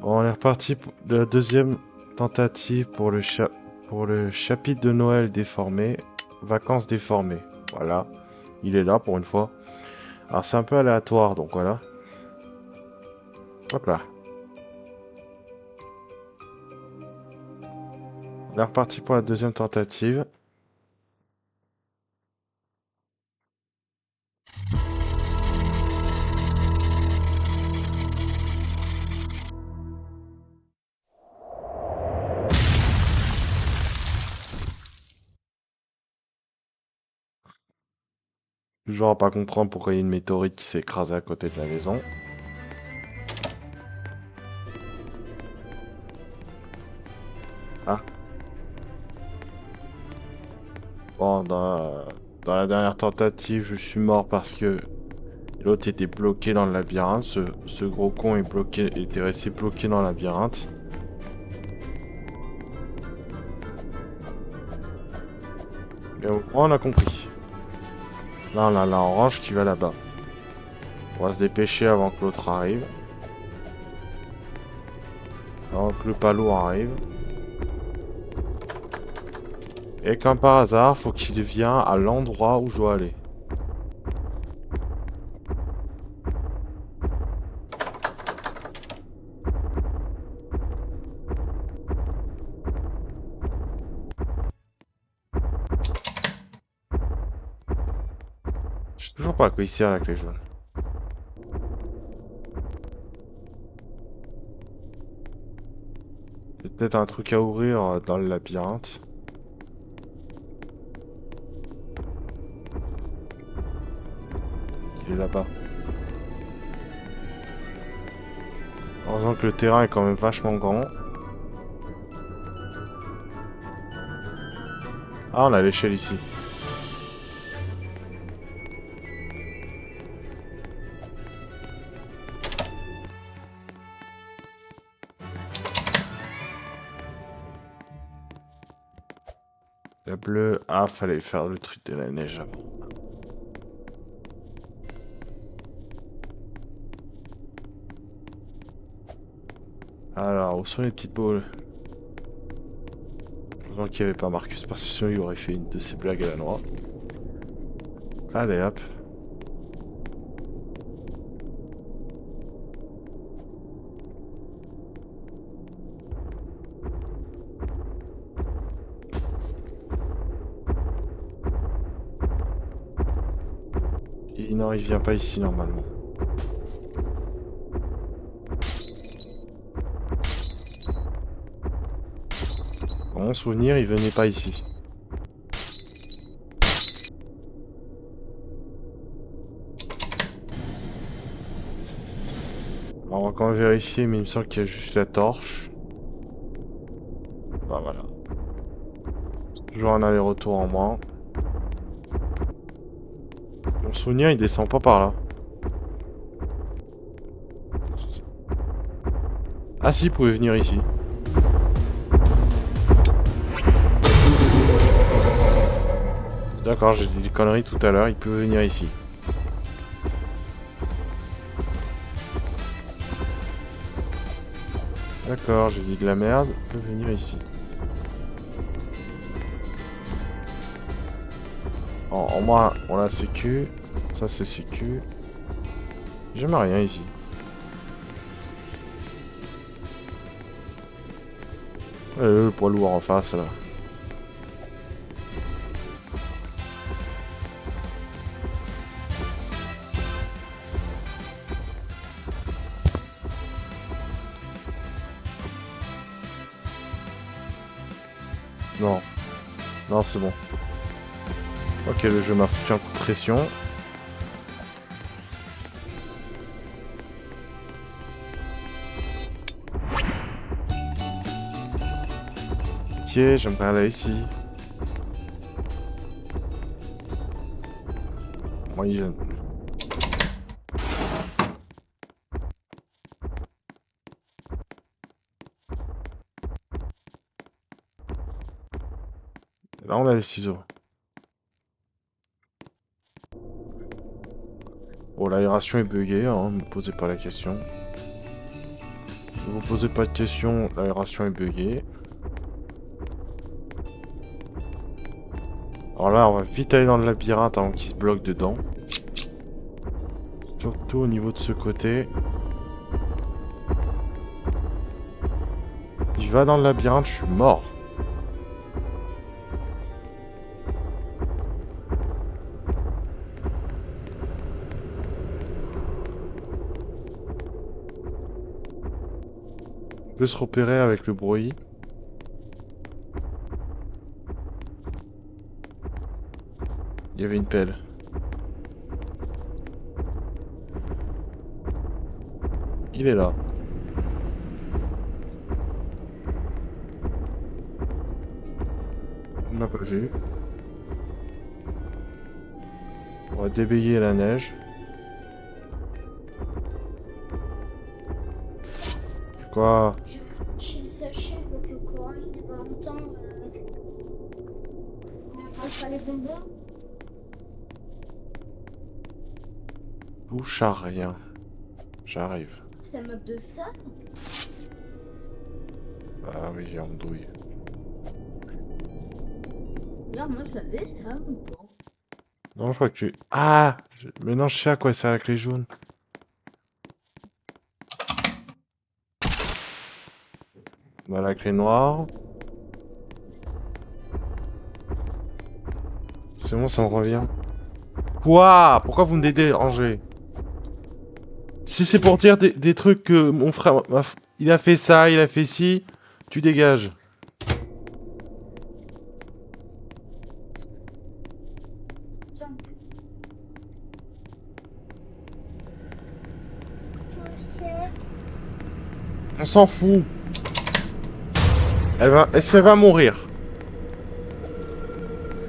Bon, on est reparti pour de la deuxième tentative pour le chapitre de Noël déformé. Vacances déformées. Voilà. Il est là pour une fois. Alors c'est un peu aléatoire, donc voilà. Hop là. On est reparti pour la deuxième tentative. Toujours à pas comprendre pourquoi il y a une météorite qui s'est écrasée à côté de la maison. Ah. Bon, dans la dernière tentative, je suis mort parce que l'autre était bloqué dans le labyrinthe. Ce gros con est bloqué, était resté bloqué dans le labyrinthe. Mais au moins, on a compris. Là, on a la orange qui va là-bas. On va se dépêcher avant que l'autre arrive. Avant que le palot arrive. Et comme par hasard, faut qu'il vienne à l'endroit où je dois aller. Je sais toujours pas à quoi il sert la clé jaune. C'est peut-être un truc à ouvrir dans le labyrinthe. Il est là-bas. Heureusement que le terrain est quand même vachement grand. Ah, on a l'échelle ici. La bleue. Ah, fallait faire le truc de la neige avant. Alors, où sont les petites boules? Heureusement qu'il n'y avait pas Marcus, parce que sinon il aurait fait une de ses blagues à la noix. Allez, hop. Et non, il vient pas ici normalement. Dans mon souvenir, il venait pas ici. Alors, on va quand même vérifier, mais il me semble qu'il y a juste la torche. Bah voilà. Toujours un aller-retour en moins. Mon souvenir, il descend pas par là. Ah si, il pouvait venir ici. D'accord, j'ai dit des conneries tout à l'heure, il peut venir ici. D'accord, j'ai dit de la merde, il peut venir ici. En moins, on a sécu. Ça, c'est sécu. Jamais rien ici. Le poids lourd en face, là. Non. Non, c'est bon. Ok, le jeu m'a foutu un coup de pression. Ok, j'aimerais aller ici. Moi, il jeune. Là, on a les ciseaux. Bon, l'aération est buggée, hein, me posez pas la question. Ne vous posez pas de questions, l'aération est buggée. Alors là, on va vite aller dans le labyrinthe avant qu'il se bloque dedans. Surtout au niveau de ce côté. Il va dans le labyrinthe, je suis mort. On peut se repérer avec le bruit. Il y avait une pelle. Il est là. On n'a pas vu. On va débayer la neige. Quoi? J'ai le sachet avec le corail il y a pas longtemps. Il fallait bonbons. Bouche à rien. J'arrive. C'est un meuble de salle. Ah oui, andouille. Là, moi je l'avais, c'était vraiment bon. Non, je crois que tu... Ah! Mais non, je sais à quoi sert la clé jaune. On a la clé noire. C'est bon, ça me revient. Quoi? Pourquoi vous me dérangez? Si c'est pour dire des trucs que mon frère... Il a fait ça, il a fait ci, tu dégages. Tiens. On s'en fout. Est-ce qu'elle va mourir?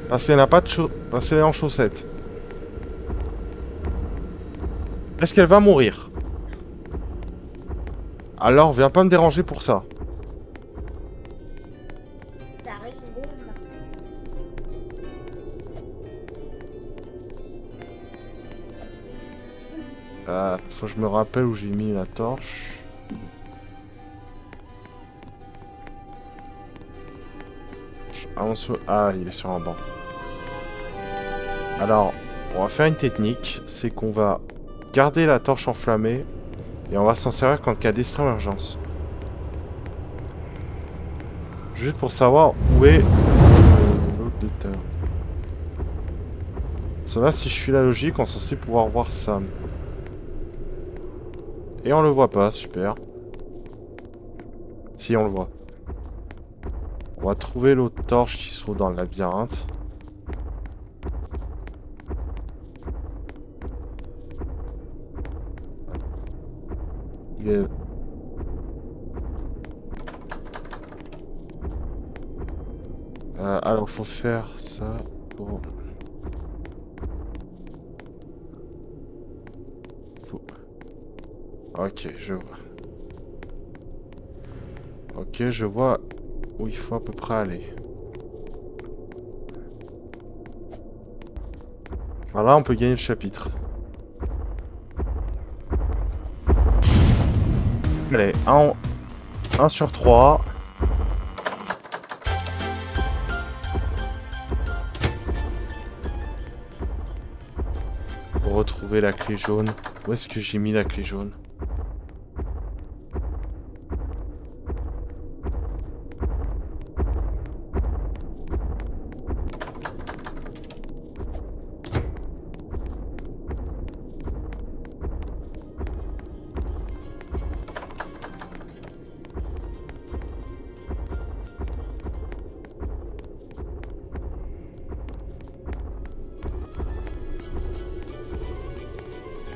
Parce qu'elle n'a pas de parce qu'elle est en chaussettes. Est-ce qu'elle va mourir? Alors, viens pas me déranger pour ça. T'arrives, Faut que je me rappelle où j'ai mis la torche. Ah, il est sur un banc. Alors, on va faire une technique. C'est qu'on va garder la torche enflammée. Et on va s'en servir qu'en cas d'extrême urgence. Juste pour savoir où est l'autre de terre. Ça va, si je suis la logique, on est censé pouvoir voir Sam. Et on le voit pas, super. Si, on le voit. On va trouver l'autre torche qui se trouve dans le labyrinthe. Il est... alors, faut faire ça pour... Ok, je vois. Ok, je vois où il faut à peu près aller. Voilà, on peut gagner le chapitre. Allez, 1 sur 3. Pour retrouver la clé jaune. Où est-ce que j'ai mis la clé jaune?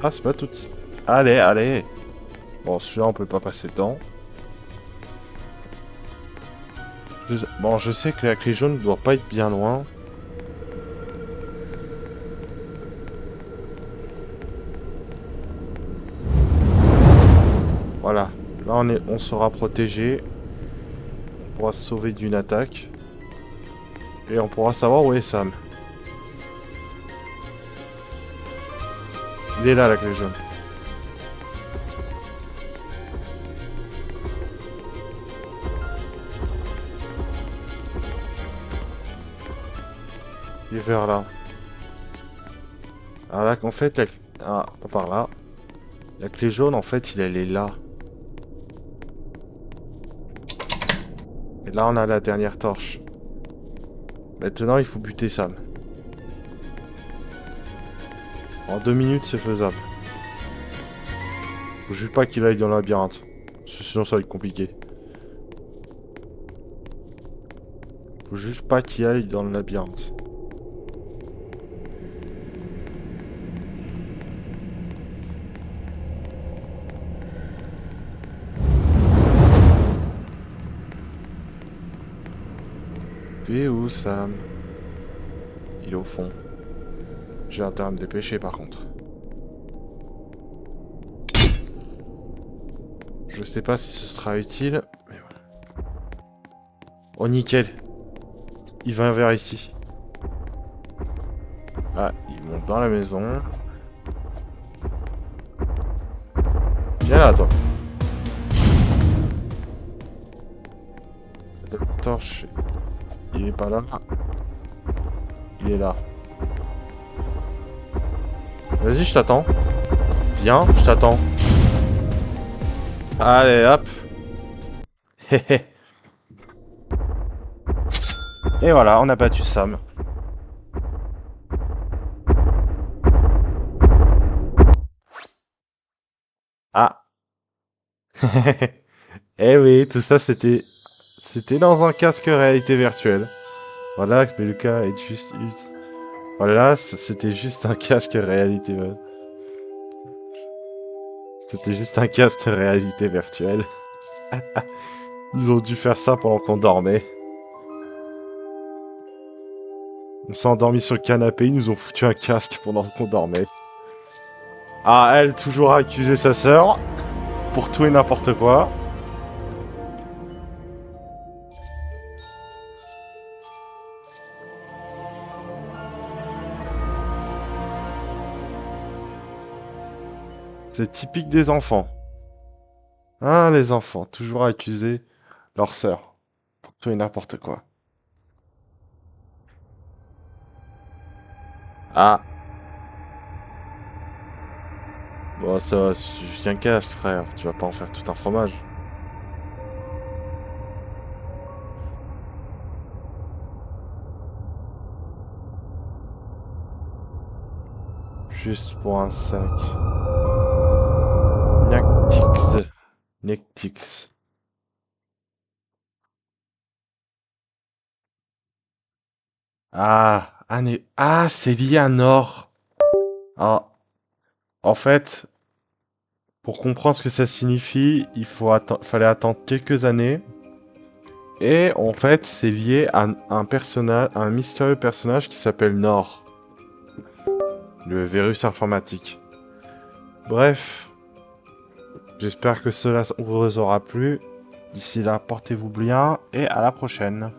Ah, c'est pas tout... Allez, allez. Bon, celui-là, on peut pas passer dedans. Bon, je sais que la clé jaune doit pas être bien loin. Voilà. Là, on sera protégé. On pourra se sauver d'une attaque. Et on pourra savoir où est Sam. Il est là, la clé jaune. Il est vers là. Alors là, en fait, ah, par là. La clé jaune, en fait, elle est là. Et là, on a la dernière torche. Maintenant, il faut buter Sam. En 2 minutes, c'est faisable. Faut juste pas qu'il aille dans le labyrinthe. Parce que sinon, ça va être compliqué. Faut juste pas qu'il aille dans le labyrinthe. Et où Sam? Il est au fond. J'ai intérêt à me dépêcher par contre. Je sais pas si ce sera utile, mais voilà. Oh nickel. Il va vers ici. Ah, il monte dans la maison. Viens là toi. La torche. Il est pas là. Il est là. Vas-y, je t'attends. Viens, je t'attends. Allez, hop. Et voilà, on a battu Sam. Ah. Eh oui, tout ça c'était dans un casque réalité virtuelle. Voilà, Beluka est juste. Voilà, c'était juste un casque réalité. C'était juste un casque réalité virtuelle. Ils ont dû faire ça pendant qu'on dormait. On s'est endormi sur le canapé, ils nous ont foutu un casque pendant qu'on dormait. Ah, elle, toujours à accuser sa sœur. Pour tout et n'importe quoi. C'est typique des enfants. Hein, les enfants, toujours à accuser leur sœur. Pour tout et n'importe quoi. Ah. Bon, ça va, c'est juste un casque, frère. Tu vas pas en faire tout un fromage. Juste pour un sac. Nectix. Nectix. Ah, c'est lié à Nord. Ah, en fait, pour comprendre ce que ça signifie, fallait attendre quelques années. Et en fait, c'est lié à un personnage, à un mystérieux personnage qui s'appelle Nord. Le virus informatique. Bref, j'espère que cela vous aura plu. D'ici là, portez-vous bien et à la prochaine.